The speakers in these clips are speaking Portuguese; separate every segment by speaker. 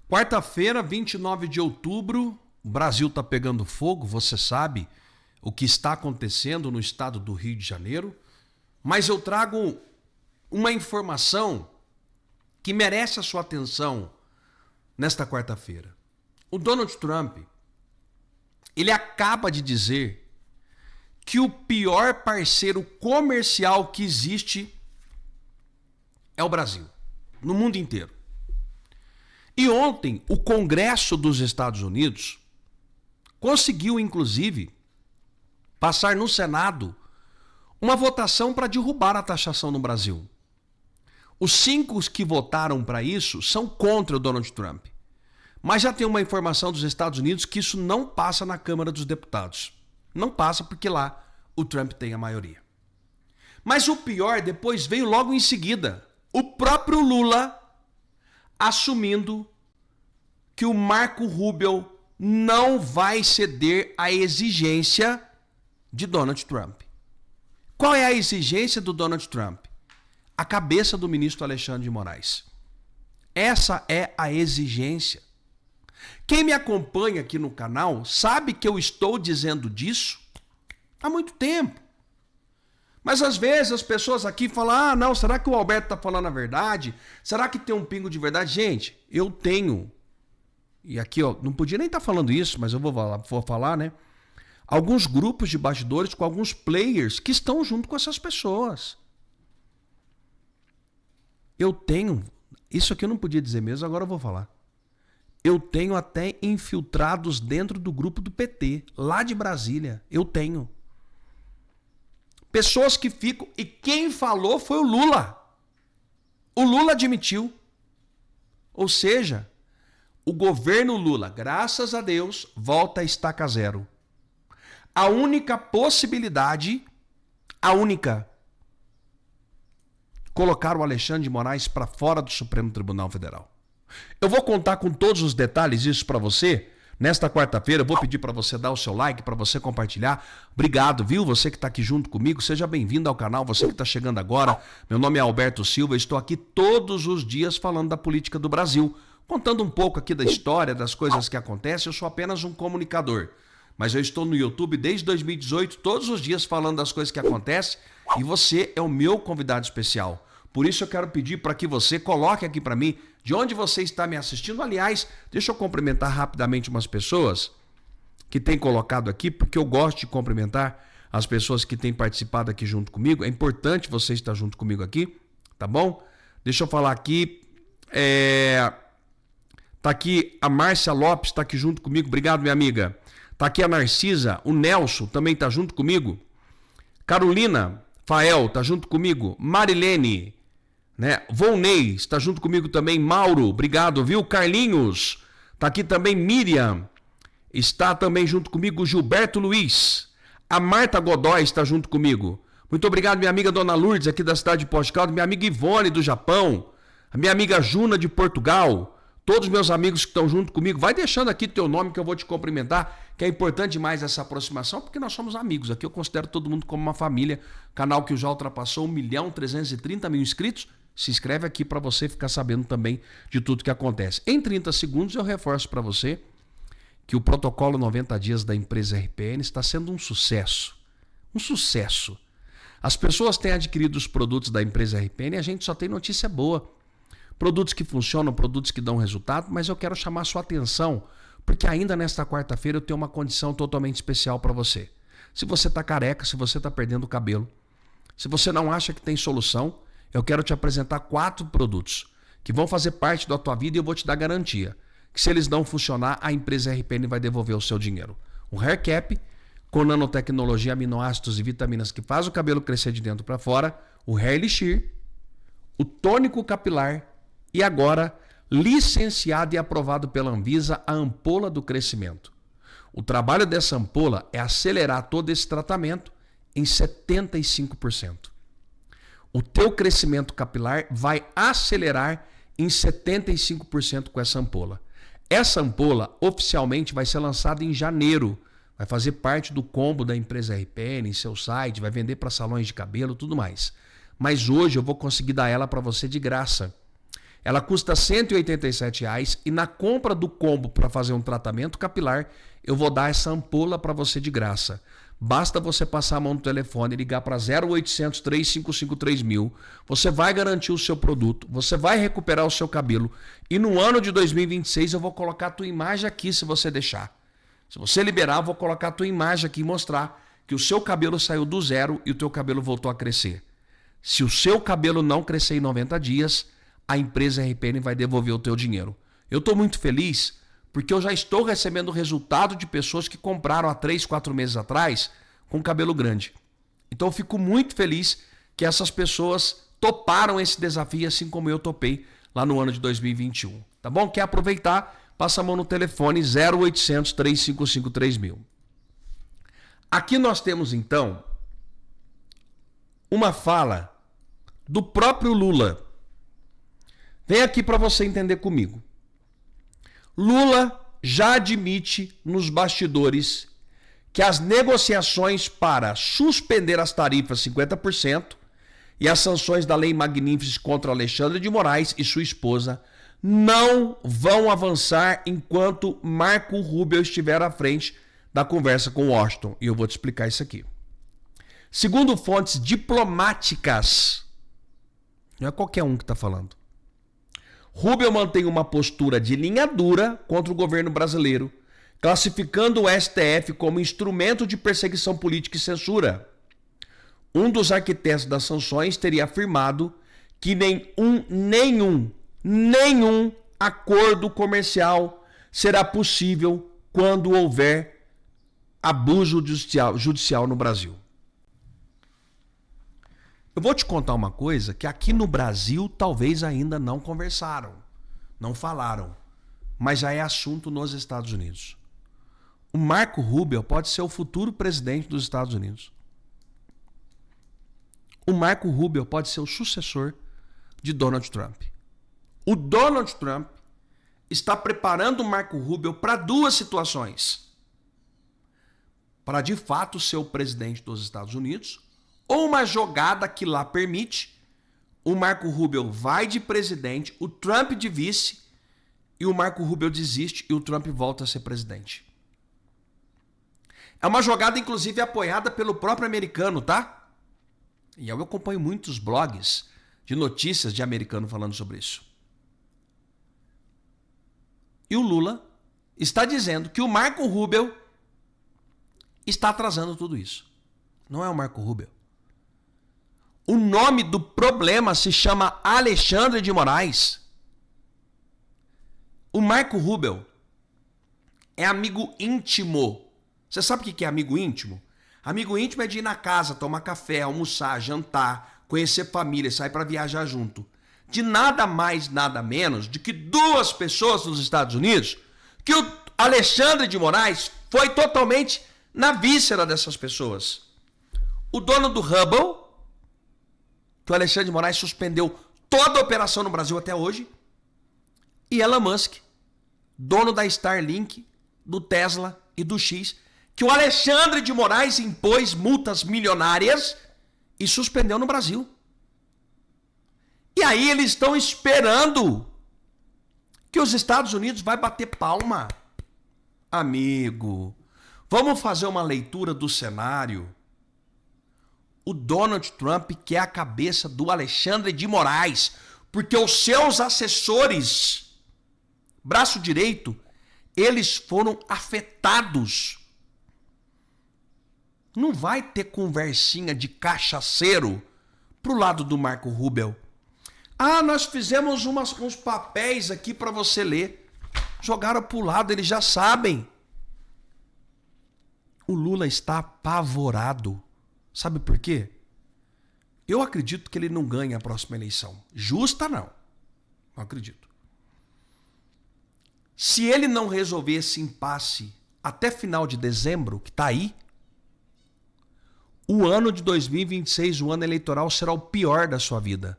Speaker 1: Quarta-feira, 29 de outubro, o Brasil está pegando fogo, você sabe o que está acontecendo no estado do Rio de Janeiro, mas eu trago uma informação que merece a sua atenção nesta quarta-feira. O Donald Trump, ele acaba de dizer que o pior parceiro comercial que existe é o Brasil, no mundo inteiro. E ontem, o Congresso dos Estados Unidos conseguiu, inclusive, passar no Senado uma votação para derrubar a taxação no Brasil. Os 5 que votaram para isso são contra o Donald Trump. Mas já tem uma informação dos Estados Unidos que isso não passa na Câmara dos Deputados. Não passa porque lá o Trump tem a maioria. Mas o pior depois veio logo em seguida. O próprio Lula assumindo que o Marco Rubio não vai ceder à exigência de Donald Trump. Qual é a exigência do Donald Trump? A cabeça do ministro Alexandre de Moraes. Essa é a exigência. Quem me acompanha aqui no canal sabe que eu estou dizendo disso há muito tempo. Mas às vezes as pessoas aqui falam, não, será que o Alberto está falando a verdade? Será que tem um pingo de verdade? Gente, eu tenho, e aqui ó, não podia nem estar falando isso, mas eu vou falar, né? Alguns grupos de bastidores com alguns players que estão junto com essas pessoas. Eu tenho, isso aqui eu não podia dizer mesmo, agora eu vou falar. Eu tenho até infiltrados dentro do grupo do PT, lá de Brasília. Eu tenho. Pessoas que ficam... E quem falou foi o Lula. O Lula admitiu. Ou seja, o governo Lula, graças a Deus, volta a estaca zero. A única possibilidade, colocar o Alexandre de Moraes para fora do Supremo Tribunal Federal. Eu vou contar com todos os detalhes isso para você. Nesta quarta-feira, eu vou pedir para você dar o seu like, para você compartilhar. Obrigado, viu? Você que está aqui junto comigo, seja bem-vindo ao canal, você que está chegando agora. Meu nome é Alberto Silva, estou aqui todos os dias falando da política do Brasil, contando um pouco aqui da história, das coisas que acontecem. Eu sou apenas um comunicador, mas eu estou no YouTube desde 2018, todos os dias falando das coisas que acontecem, e você é o meu convidado especial. Por isso eu quero pedir para que você coloque aqui para mim de onde você está me assistindo. Aliás, deixa eu cumprimentar rapidamente umas pessoas que têm colocado aqui, porque eu gosto de cumprimentar as pessoas que têm participado aqui junto comigo. É importante você estar junto comigo aqui, tá bom? Deixa eu falar aqui. Tá aqui a Márcia Lopes, tá aqui junto comigo. Obrigado, minha amiga. Tá aqui a Narcisa, o Nelson também tá junto comigo. Carolina Fael tá junto comigo. Marilene, né? Volney está junto comigo também. Mauro, obrigado, viu? Carlinhos, tá aqui também. Miriam, está também junto comigo. Gilberto Luiz, a Marta Godoy está junto comigo. Muito obrigado, minha amiga Dona Lourdes, aqui da cidade de Poste Caldas, minha amiga Ivone do Japão, a minha amiga Juna de Portugal, todos os meus amigos que estão junto comigo. Vai deixando aqui teu nome que eu vou te cumprimentar, que é importante demais essa aproximação, porque nós somos amigos. Aqui eu considero todo mundo como uma família. Canal que já ultrapassou 1.330.000 inscritos. Se inscreve aqui para você ficar sabendo também de tudo que acontece. Em 30 segundos eu reforço para você que o protocolo 90 dias da empresa RPN está sendo um sucesso. Um sucesso. As pessoas têm adquirido os produtos da empresa RPN e a gente só tem notícia boa. Produtos que funcionam, produtos que dão resultado, mas eu quero chamar a sua atenção, porque ainda nesta quarta-feira eu tenho uma condição totalmente especial para você. Se você está careca, se você está perdendo o cabelo, se você não acha que tem solução, eu quero te apresentar 4 produtos que vão fazer parte da tua vida e eu vou te dar garantia que se eles não funcionar, a empresa RPN vai devolver o seu dinheiro. O Hair Cap, com nanotecnologia, aminoácidos e vitaminas que faz o cabelo crescer de dentro para fora, o Hair Elixir, o tônico capilar e agora, licenciado e aprovado pela Anvisa, a ampola do crescimento. O trabalho dessa ampola é acelerar todo esse tratamento em 75%. O teu crescimento capilar vai acelerar em 75% com essa ampola. Essa ampola oficialmente vai ser lançada em janeiro. Vai fazer parte do combo da empresa RPN, em seu site, vai vender para salões de cabelo, tudo mais. Mas hoje eu vou conseguir dar ela para você de graça. Ela custa R$ 187 e na compra do combo para fazer um tratamento capilar, eu vou dar essa ampola para você de graça. Basta você passar a mão no telefone e ligar para 0800 355 3000. Você vai garantir o seu produto, você vai recuperar o seu cabelo e no ano de 2026 eu vou colocar a tua imagem aqui se você deixar. Se você liberar, eu vou colocar a tua imagem aqui e mostrar que o seu cabelo saiu do zero e o teu cabelo voltou a crescer. Se o seu cabelo não crescer em 90 dias, a empresa RPN vai devolver o teu dinheiro. Eu estou muito feliz porque eu já estou recebendo resultado de pessoas que compraram há 3, 4 meses atrás com cabelo grande. Então eu fico muito feliz que essas pessoas toparam esse desafio assim como eu topei lá no ano de 2021. Tá bom? Quer aproveitar? Passa a mão no telefone 0800 355 3000. Aqui nós temos então uma fala do próprio Lula. Vem aqui para você entender comigo. Lula já admite nos bastidores que as negociações para suspender as tarifas 50% e as sanções da Lei Magnífica contra Alexandre de Moraes e sua esposa não vão avançar enquanto Marco Rubio estiver à frente da conversa com Washington. E eu vou te explicar isso aqui. Segundo fontes diplomáticas, não é qualquer um que está falando, Rubio mantém uma postura de linha dura contra o governo brasileiro, classificando o STF como instrumento de perseguição política e censura. Um dos arquitetos das sanções teria afirmado que nenhum acordo comercial será possível quando houver abuso judicial no Brasil. Eu vou te contar uma coisa que aqui no Brasil talvez ainda não conversaram, não falaram, mas já é assunto nos Estados Unidos. O Marco Rubio pode ser o futuro presidente dos Estados Unidos. O Marco Rubio pode ser o sucessor de Donald Trump. O Donald Trump está preparando o Marco Rubio para duas situações. Para de fato ser o presidente dos Estados Unidos, ou uma jogada que lá permite, o Marco Rubio vai de presidente, o Trump de vice, e o Marco Rubio desiste e o Trump volta a ser presidente. É uma jogada, inclusive, apoiada pelo próprio americano, tá? E eu acompanho muitos blogs de notícias de americano falando sobre isso. E o Lula está dizendo que o Marco Rubio está atrasando tudo isso. Não é o Marco Rubio. O nome do problema se chama Alexandre de Moraes. O Marco Rubio é amigo íntimo. Você sabe o que é amigo íntimo? Amigo íntimo é de ir na casa, tomar café, almoçar, jantar, conhecer família, sair para viajar junto. De nada mais, nada menos de que duas pessoas nos Estados Unidos que o Alexandre de Moraes foi totalmente na víscera dessas pessoas. O dono do Hubble, que o Alexandre de Moraes suspendeu toda a operação no Brasil até hoje, e Elon Musk, dono da Starlink, do Tesla e do X, que o Alexandre de Moraes impôs multas milionárias e suspendeu no Brasil. E aí eles estão esperando que os Estados Unidos vai bater palma. Amigo, vamos fazer uma leitura do cenário. O Donald Trump quer a cabeça do Alexandre de Moraes, porque os seus assessores, braço direito, eles foram afetados. Não vai ter conversinha de cachaceiro pro lado do Marco Rubio. Ah, nós fizemos uns papéis aqui para você ler. Jogaram pro lado, eles já sabem. O Lula está apavorado. Sabe por quê? Eu acredito que ele não ganha a próxima eleição. Justa, não. Não acredito. Se ele não resolver esse impasse até final de dezembro, que está aí, o ano de 2026, o ano eleitoral, será o pior da sua vida.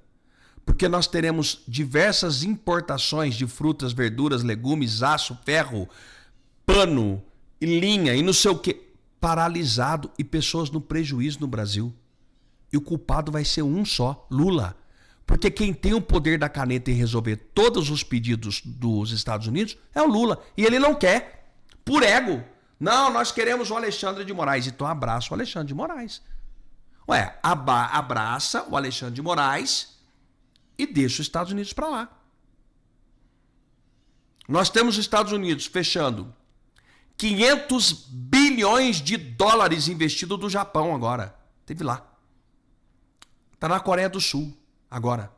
Speaker 1: Porque nós teremos diversas importações de frutas, verduras, legumes, aço, ferro, pano e linha e não sei o quê. Paralisado e pessoas no prejuízo no Brasil. E o culpado vai ser um só, Lula. Porque quem tem o poder da caneta e resolver todos os pedidos dos Estados Unidos é o Lula. E ele não quer, por ego. Não, nós queremos o Alexandre de Moraes. Então abraça o Alexandre de Moraes. Ué, abraça o Alexandre de Moraes e deixa os Estados Unidos para lá. Nós temos os Estados Unidos fechando 500 bilhões de dólares investidos do Japão agora. Teve lá. Está na Coreia do Sul agora.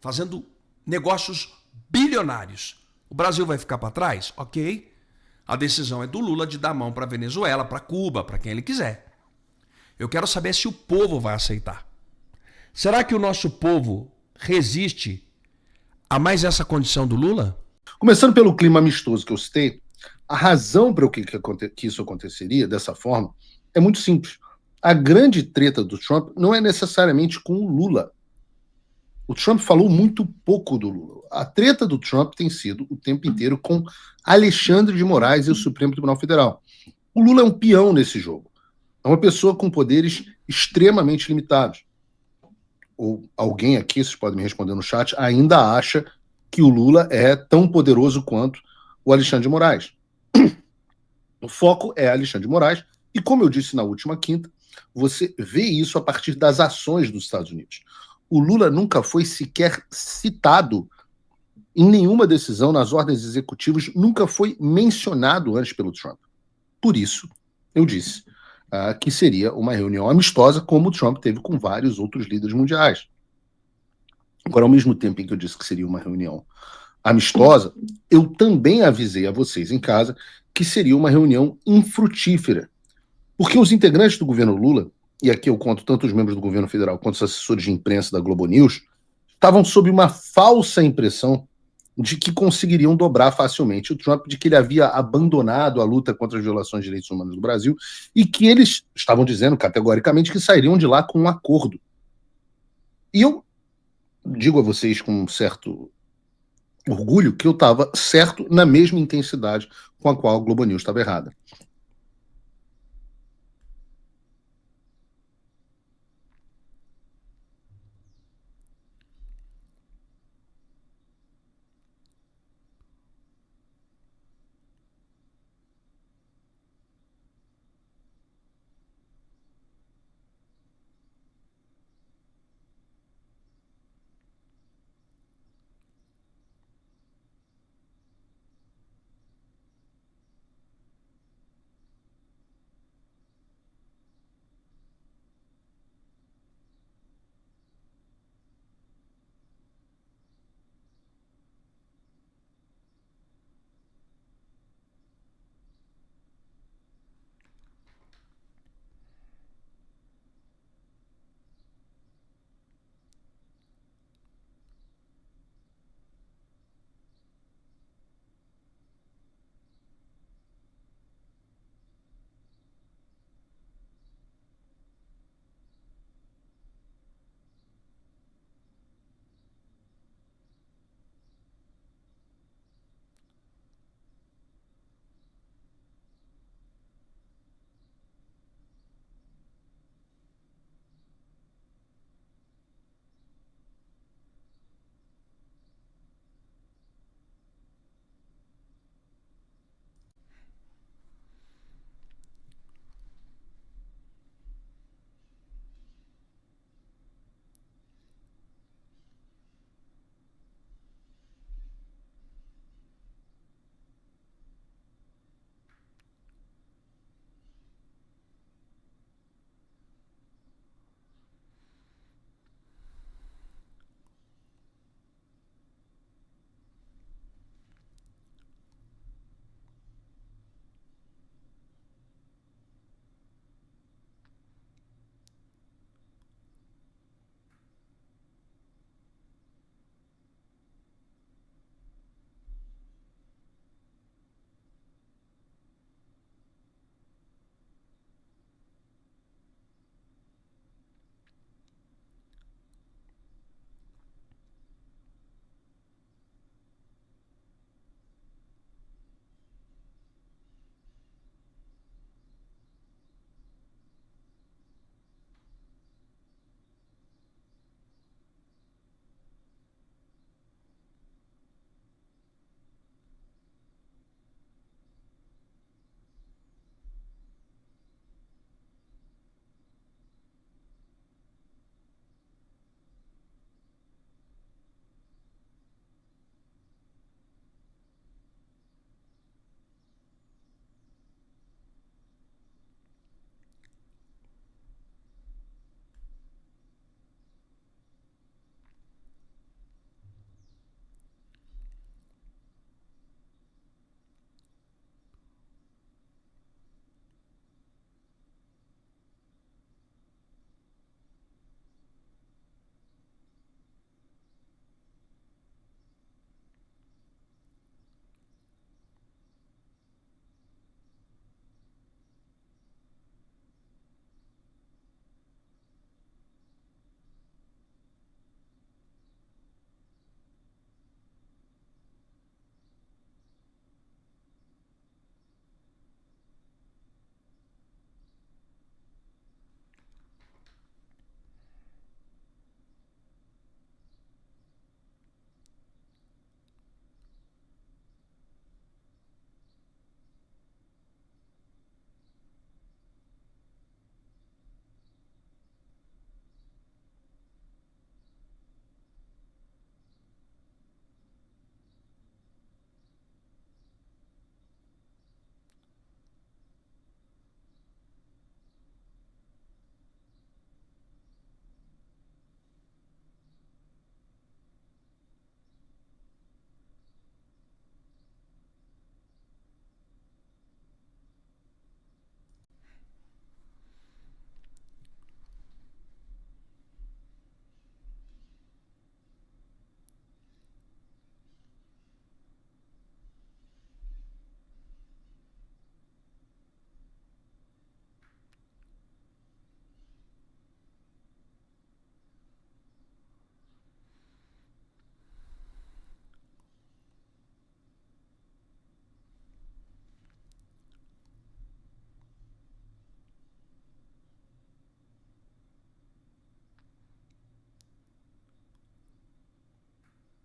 Speaker 1: Fazendo negócios bilionários. O Brasil vai ficar para trás? Ok. A decisão é do Lula de dar mão para a Venezuela, para Cuba, para quem ele quiser. Eu quero saber se o povo vai aceitar. Será que o nosso povo resiste a mais essa condição do Lula?
Speaker 2: Começando pelo clima amistoso que eu citei, a razão para o que isso aconteceria dessa forma é muito simples. A grande treta do Trump não é necessariamente com o Lula. O Trump falou muito pouco do Lula. A treta do Trump tem sido o tempo inteiro com Alexandre de Moraes e o Supremo Tribunal Federal. O Lula é um peão nesse jogo. É uma pessoa com poderes extremamente limitados. Ou alguém aqui, vocês podem me responder no chat, ainda acha que o Lula é tão poderoso quanto o Alexandre de Moraes. O foco é Alexandre de Moraes, e como eu disse na última quinta, você vê isso a partir das ações dos Estados Unidos. O Lula nunca foi sequer citado em nenhuma decisão nas ordens executivas, nunca foi mencionado antes pelo Trump. Por isso, eu disse que seria uma reunião amistosa, como o Trump teve com vários outros líderes mundiais. Agora, ao mesmo tempo em que eu disse que seria uma reunião amistosa, eu também avisei a vocês em casa que seria uma reunião infrutífera. Porque os integrantes do governo Lula, e aqui eu conto tanto os membros do governo federal quanto os assessores de imprensa da Globo News, estavam sob uma falsa impressão de que conseguiriam dobrar facilmente o Trump, de que ele havia abandonado a luta contra as violações de direitos humanos no Brasil e que eles estavam dizendo categoricamente que sairiam de lá com um acordo. E eu digo a vocês com um certo orgulho que eu estava certo na mesma intensidade com a qual a Globo News estava errada.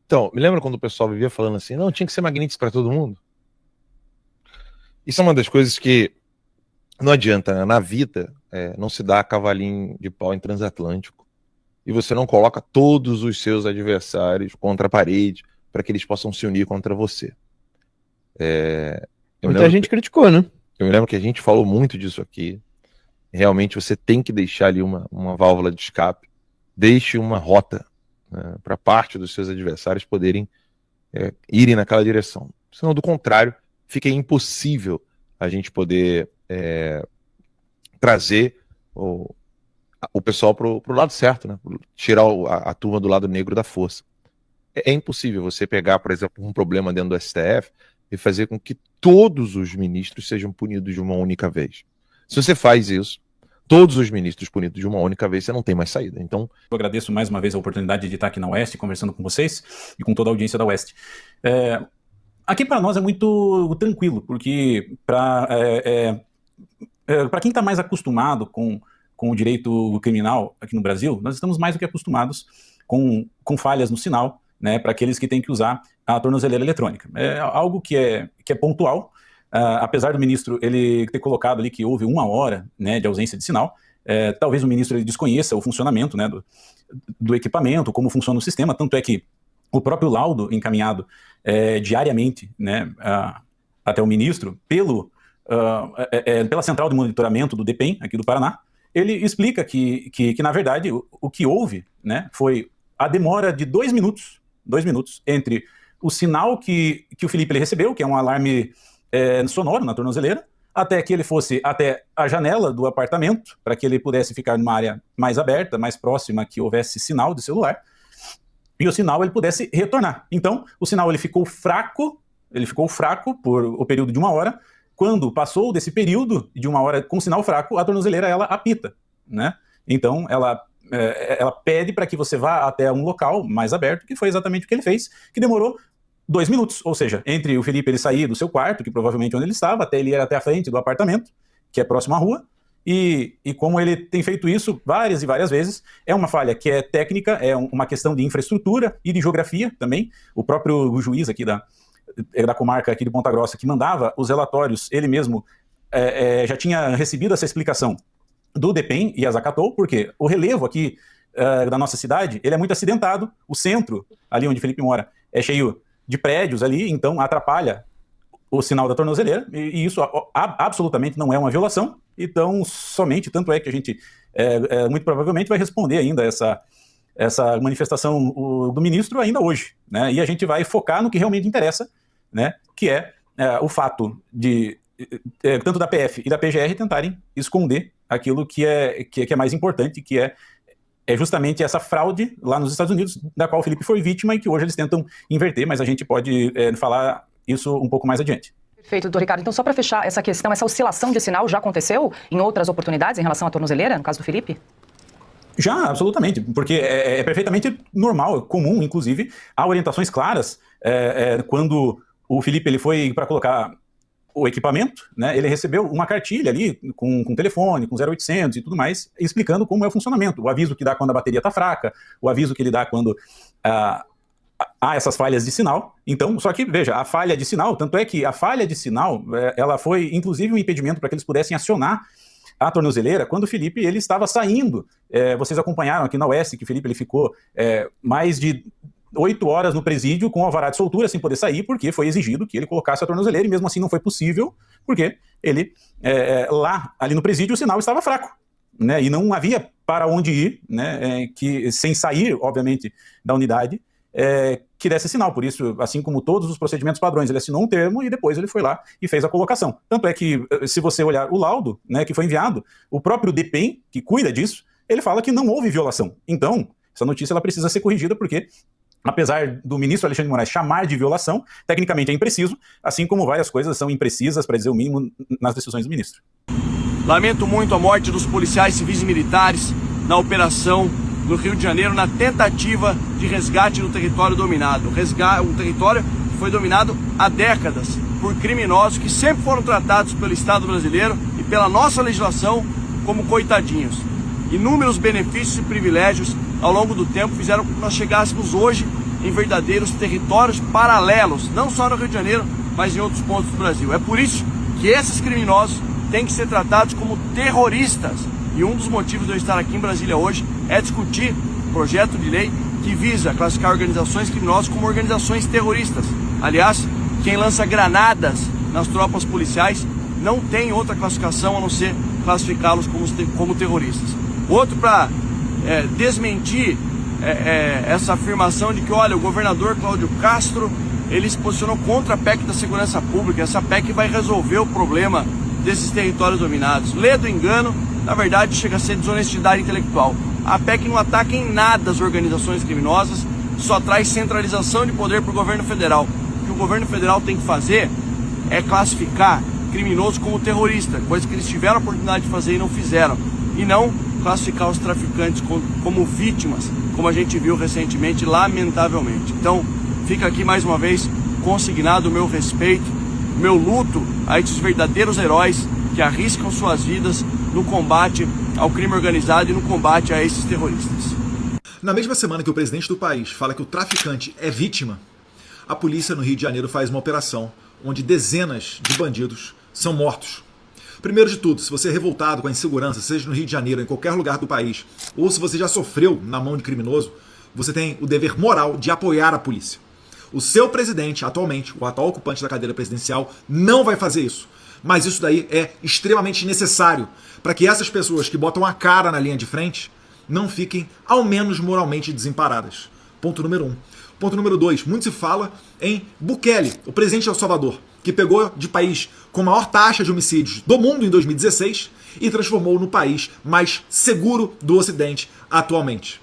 Speaker 3: Então, me lembra quando o pessoal vivia falando assim, não, tinha que ser Magnitsky para todo mundo? Isso é uma das coisas que não adianta, né? Na vida, não se dá cavalinho de pau em transatlântico. E você não coloca todos os seus adversários contra a parede para que eles possam se unir contra você.
Speaker 4: Muita gente criticou, né?
Speaker 3: Eu me lembro que a gente falou muito disso aqui. Realmente você tem que deixar ali uma válvula de escape. Deixe uma rota, né, para parte dos seus adversários poderem irem naquela direção. Senão, do contrário, fica impossível a gente poder trazer o pessoal para o lado certo, né? Tirar a turma do lado negro da força. É impossível você pegar, por exemplo, um problema dentro do STF e fazer com que todos os ministros sejam punidos de uma única vez. Se você faz isso, todos os ministros punidos de uma única vez, você não tem mais saída. Então,
Speaker 5: eu agradeço mais uma vez a oportunidade de estar aqui na Oeste, conversando com vocês e com toda a audiência da Oeste. Aqui para nós é muito tranquilo, porque para quem está mais acostumado com o direito criminal aqui no Brasil, nós estamos mais do que acostumados com falhas no sinal, né, para aqueles que têm que usar a tornozeleira eletrônica. É algo que é pontual, apesar do ministro ele ter colocado ali que houve 1 hora, né, de ausência de sinal. Talvez o ministro ele desconheça o funcionamento, né, do equipamento, como funciona o sistema, tanto é que o próprio laudo encaminhado diariamente, né, até o ministro, pela central de monitoramento do DEPEN, aqui do Paraná, ele explica que na verdade, o que houve, né, foi a demora de 2 minutos entre o sinal que o Felipe ele recebeu, que é um alarme sonoro na tornozeleira, até que ele fosse até a janela do apartamento, para que ele pudesse ficar numa área mais aberta, mais próxima, que houvesse sinal de celular, e o sinal ele pudesse retornar. Então, o sinal ele ficou fraco por o período de 1 hora. Quando passou desse período de 1 hora com sinal fraco, a tornozeleira ela apita, né? Então, ela pede para que você vá até um local mais aberto, que foi exatamente o que ele fez, que demorou 2 minutos, ou seja, entre o Felipe ele sair do seu quarto, que provavelmente onde ele estava, até ele ir até a frente do apartamento, que é próximo à rua, e como ele tem feito isso várias e várias vezes, é uma falha que é técnica, é uma questão de infraestrutura e de geografia também. O próprio juiz aqui da comarca aqui de Ponta Grossa, que mandava os relatórios, ele mesmo já tinha recebido essa explicação do DEPEN e as acatou, porque o relevo aqui da nossa cidade, ele é muito acidentado, o centro, ali onde Felipe mora, é cheio de prédios ali, então atrapalha o sinal da tornozeleira, e isso absolutamente não é uma violação, então somente, tanto é que a gente muito provavelmente vai responder ainda essa manifestação do ministro ainda hoje, né? E a gente vai focar no que realmente interessa, né? Que é o fato de tanto da PF e da PGR tentarem esconder aquilo que é mais importante, que é justamente essa fraude lá nos Estados Unidos, da qual o Felipe foi vítima e que hoje eles tentam inverter, mas a gente pode falar isso um pouco mais adiante.
Speaker 6: Perfeito, doutor Ricardo. Então, só para fechar essa questão, essa oscilação de sinal já aconteceu em outras oportunidades em relação à tornozeleira, no caso do Felipe?
Speaker 5: Já, absolutamente, porque é perfeitamente normal, comum, inclusive, há orientações claras quando o Felipe ele foi para colocar o equipamento, né, ele recebeu uma cartilha ali com telefone, com 0800 e tudo mais, explicando como é o funcionamento, o aviso que dá quando a bateria está fraca, o aviso que ele dá quando há essas falhas de sinal. Então, só que, veja, a falha de sinal, tanto é que a falha de sinal, ela foi inclusive um impedimento para que eles pudessem acionar a tornozeleira quando o Felipe ele estava saindo. Vocês acompanharam aqui na Oeste que o Felipe ele ficou mais de 8 horas no presídio com alvará de soltura sem poder sair, porque foi exigido que ele colocasse a tornozeleira, e mesmo assim não foi possível, porque ele, lá, ali no presídio, o sinal estava fraco, né, e não havia para onde ir, né, que, sem sair, obviamente, da unidade, que desse sinal. Por isso, assim como todos os procedimentos padrões, ele assinou um termo e depois ele foi lá e fez a colocação. Tanto é que, se você olhar o laudo, né, que foi enviado, o próprio DEPEN, que cuida disso, ele fala que não houve violação. Então, essa notícia ela precisa ser corrigida, porque apesar do ministro Alexandre de Moraes chamar de violação, tecnicamente é impreciso, assim como várias coisas são imprecisas, para dizer o mínimo, nas decisões do ministro.
Speaker 7: Lamento muito a morte dos policiais civis e militares na operação do Rio de Janeiro, na tentativa de resgate do território dominado. Um território que foi dominado há décadas por criminosos que sempre foram tratados pelo Estado brasileiro e pela nossa legislação como coitadinhos. Inúmeros benefícios e privilégios ao longo do tempo fizeram com que nós chegássemos hoje em verdadeiros territórios paralelos, não só no Rio de Janeiro, mas em outros pontos do Brasil. É por isso que esses criminosos têm que ser tratados como terroristas. E um dos motivos de eu estar aqui em Brasília hoje é discutir um projeto de lei que visa classificar organizações criminosas como organizações terroristas. Aliás, quem lança granadas nas tropas policiais não tem outra classificação a não ser classificá-los como terroristas. Outro para desmentir essa afirmação de que, olha, o governador Cláudio Castro, ele se posicionou contra a PEC da segurança pública. Essa PEC vai resolver o problema desses territórios dominados. Lê do engano, na verdade chega a ser desonestidade intelectual. A PEC não ataca em nada as organizações criminosas, só traz centralização de poder para o governo federal. O que o governo federal tem que fazer é classificar criminosos como terrorista, coisa que eles tiveram a oportunidade de fazer e não fizeram, e não classificar os traficantes como vítimas, como a gente viu recentemente, lamentavelmente. Então, fica aqui mais uma vez consignado o meu respeito, o meu luto a esses verdadeiros heróis que arriscam suas vidas no combate ao crime organizado e no combate a esses terroristas.
Speaker 4: Na mesma semana que o presidente do país fala que o traficante é vítima, a polícia no Rio de Janeiro faz uma operação onde dezenas de bandidos são mortos. Primeiro de tudo, se você é revoltado com a insegurança, seja no Rio de Janeiro ou em qualquer lugar do país, ou se você já sofreu na mão de criminoso, você tem o dever moral de apoiar a polícia. O seu presidente, atualmente, o atual ocupante da cadeira presidencial, não vai fazer isso. Mas isso daí é extremamente necessário para que essas pessoas que botam a cara na linha de frente não fiquem, ao menos, moralmente desamparadas. Ponto número 1. Ponto número 2. Muito se fala em Bukele, o presidente de El Salvador, que pegou de país com a maior taxa de homicídios do mundo em 2016 e transformou no país mais seguro do Ocidente atualmente.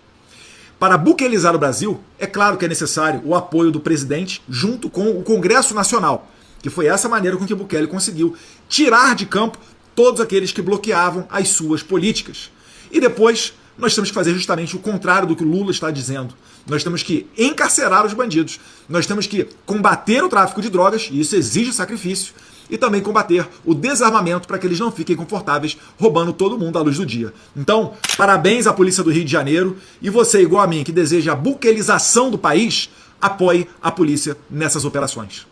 Speaker 4: Para bukelizar o Brasil, é claro que é necessário o apoio do presidente junto com o Congresso Nacional, que foi essa maneira com que Bukele conseguiu tirar de campo todos aqueles que bloqueavam as suas políticas. E depois nós temos que fazer justamente o contrário do que o Lula está dizendo. Nós temos que encarcerar os bandidos, nós temos que combater o tráfico de drogas, e isso exige sacrifício, e também combater o desarmamento para que eles não fiquem confortáveis roubando todo mundo à luz do dia. Então, parabéns à Polícia do Rio de Janeiro, e você, igual a mim, que deseja a buquelização do país, apoie a polícia nessas operações.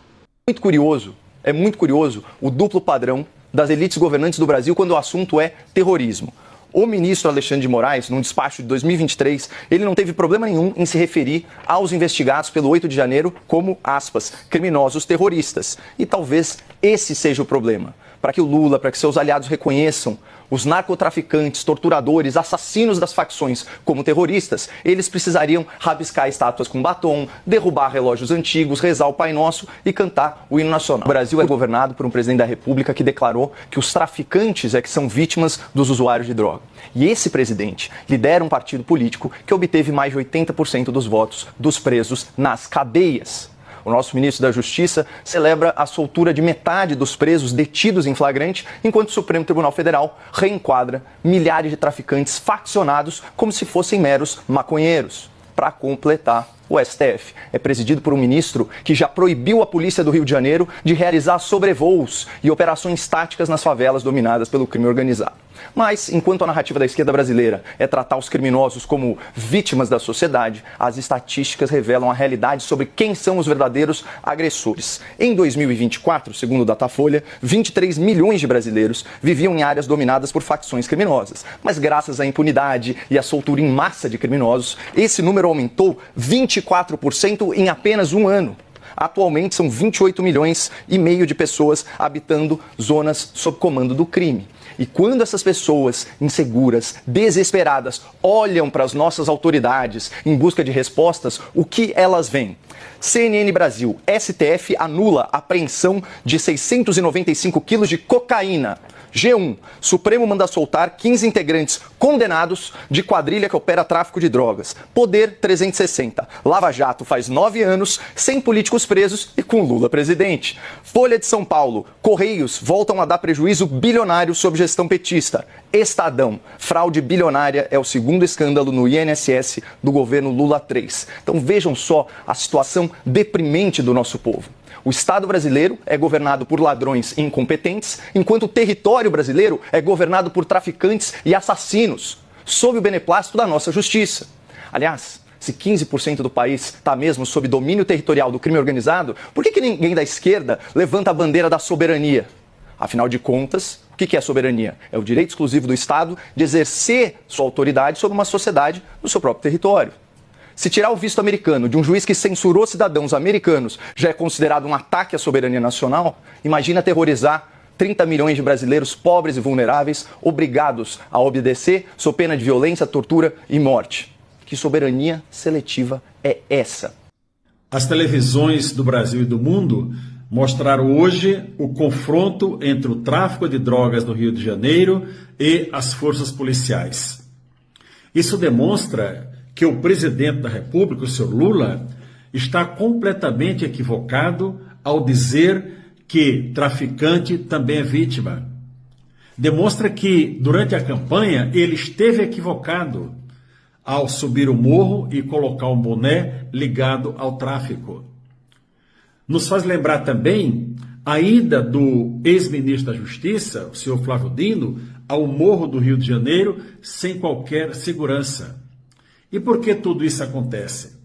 Speaker 8: É muito curioso o duplo padrão das elites governantes do Brasil quando o assunto é terrorismo. O ministro Alexandre de Moraes, num despacho de 2023, ele não teve problema nenhum em se referir aos investigados pelo 8 de janeiro como, aspas, criminosos terroristas. E talvez esse seja o problema. Para que o Lula, para que seus aliados reconheçam os narcotraficantes, torturadores, assassinos das facções como terroristas, eles precisariam rabiscar estátuas com batom, derrubar relógios antigos, rezar o Pai Nosso e cantar o hino nacional. O Brasil é governado por um presidente da República que declarou que os traficantes é que são vítimas dos usuários de droga. E esse presidente lidera um partido político que obteve mais de 80% dos votos dos presos nas cadeias. O nosso ministro da Justiça celebra a soltura de metade dos presos detidos em flagrante, enquanto o Supremo Tribunal Federal reenquadra milhares de traficantes faccionados como se fossem meros maconheiros. Para completar, o STF é presidido por um ministro que já proibiu a polícia do Rio de Janeiro de realizar sobrevoos e operações táticas nas favelas dominadas pelo crime organizado. Mas, enquanto a narrativa da esquerda brasileira é tratar os criminosos como vítimas da sociedade, as estatísticas revelam a realidade sobre quem são os verdadeiros agressores. Em 2024, segundo o Datafolha, 23 milhões de brasileiros viviam em áreas dominadas por facções criminosas. Mas graças à impunidade e à soltura em massa de criminosos, esse número aumentou 24% em apenas um ano. Atualmente são 28 milhões e meio de pessoas habitando zonas sob comando do crime. E quando essas pessoas inseguras, desesperadas, olham para as nossas autoridades em busca de respostas, o que elas veem? CNN Brasil, STF anula a apreensão de 695 quilos de cocaína. G1, Supremo manda soltar 15 integrantes condenados de quadrilha que opera tráfico de drogas. Poder 360. Lava Jato faz 9 anos, sem políticos presos e com Lula presidente. Folha de São Paulo, Correios voltam a dar prejuízo bilionário sob gestão petista. Estadão, fraude bilionária é o segundo escândalo no INSS do governo Lula 3. Então vejam só a situação deprimente do nosso povo. O Estado brasileiro é governado por ladrões incompetentes, enquanto o território brasileiro é governado por traficantes e assassinos, sob o beneplácito da nossa justiça. Aliás, se 15% do país está mesmo sob domínio territorial do crime organizado, por que ninguém da esquerda levanta a bandeira da soberania? Afinal de contas, o que é soberania? É o direito exclusivo do Estado de exercer sua autoridade sobre uma sociedade no seu próprio território. Se tirar o visto americano de um juiz que censurou cidadãos americanos já é considerado um ataque à soberania nacional, imagina aterrorizar 30 milhões de brasileiros pobres e vulneráveis obrigados a obedecer sob pena de violência, tortura e morte. Que soberania seletiva é essa?
Speaker 9: As televisões do Brasil e do mundo mostraram hoje o confronto entre o tráfico de drogas no Rio de Janeiro e as forças policiais. Isso demonstra que o presidente da República, o senhor Lula, está completamente equivocado ao dizer que traficante também é vítima. Demonstra que, durante a campanha, ele esteve equivocado ao subir o morro e colocar um boné ligado ao tráfico. Nos faz lembrar também a ida do ex-ministro da Justiça, o senhor Flávio Dino, ao morro do Rio de Janeiro sem qualquer segurança. E por que tudo isso acontece?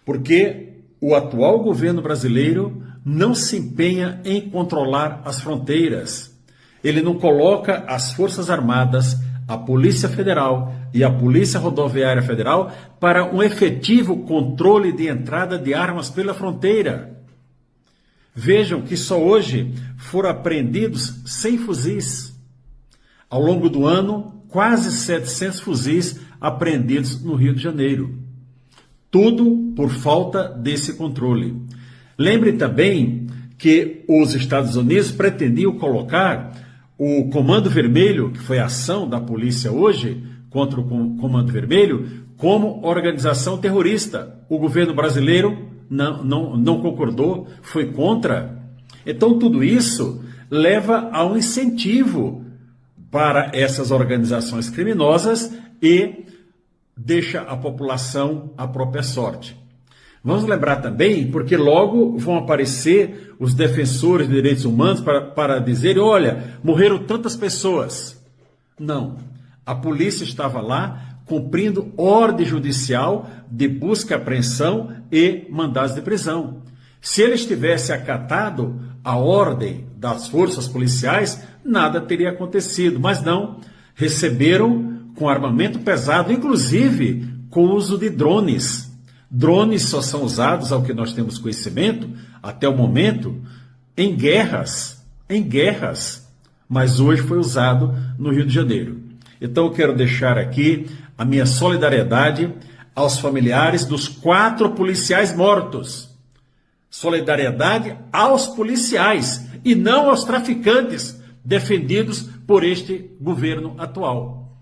Speaker 9: Porque o atual governo brasileiro não se empenha em controlar as fronteiras. Ele não coloca as Forças Armadas, a Polícia Federal e a Polícia Rodoviária Federal para um efetivo controle de entrada de armas pela fronteira. Vejam que só hoje foram apreendidos 100 fuzis. Ao longo do ano, quase 700 fuzis apreendidos no Rio de Janeiro. Tudo por falta desse controle. Lembre também que os Estados Unidos pretendiam colocar o Comando Vermelho, que foi a ação da polícia hoje contra o Comando Vermelho, como organização terrorista. O governo brasileiro não concordou, foi contra. Então tudo isso leva a um incentivo para essas organizações criminosas e deixa a população à própria sorte. Vamos lembrar também, porque logo vão aparecer os defensores de direitos humanos para dizer, olha, morreram tantas pessoas. Não, a polícia estava lá cumprindo ordem judicial de busca e apreensão e mandados de prisão. Se eles tivessem acatado a ordem das forças policiais, nada teria acontecido, mas não, receberam com armamento pesado, inclusive com o uso de drones. Drones só são usados, ao que nós temos conhecimento, até o momento, em guerras, mas hoje foi usado no Rio de Janeiro. Então eu quero deixar aqui a minha solidariedade aos familiares dos 4 policiais mortos. Solidariedade aos policiais e não aos traficantes defendidos por este governo atual.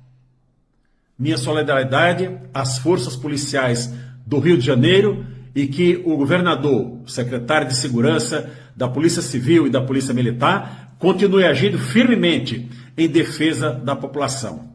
Speaker 9: Minha solidariedade às forças policiais do Rio de Janeiro e que o governador, o secretário de Segurança da Polícia Civil e da Polícia Militar continue agindo firmemente em defesa da população.